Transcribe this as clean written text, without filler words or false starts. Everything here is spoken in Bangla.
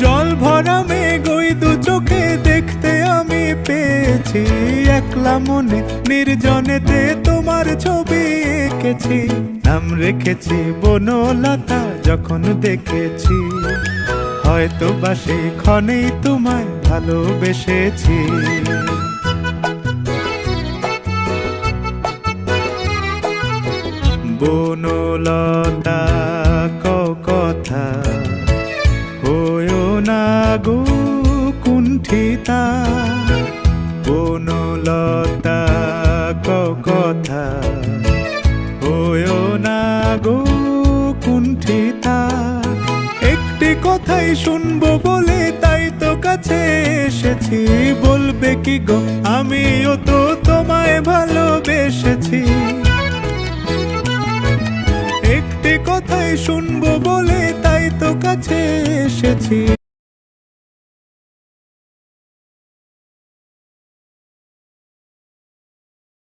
জল ভরা মেঘ ওই দু চোখে দেখতে আমি পেয়েছি, একলা মনে নির্জনেতে তোমার ছবি এঁকেছি। নাম রেখেছি বনলতা যখন দেখেছি, হয়তো বা সেই ক্ষণেই তোমায় ভালোবেসেছি। বনলতা কথা হয়ো না গো কুণ্ঠিতা, বনলতা কথা হয়ো না গো কুণ্ঠিতা। একটি কথাই শুনবো বলে তাই তো কাছে এসেছি, বলবে কি গো আমিও তো তোমায় ভালোবেসেছি। একটি কথাই শুনবো বলে তাই তো কাছে এসেছি,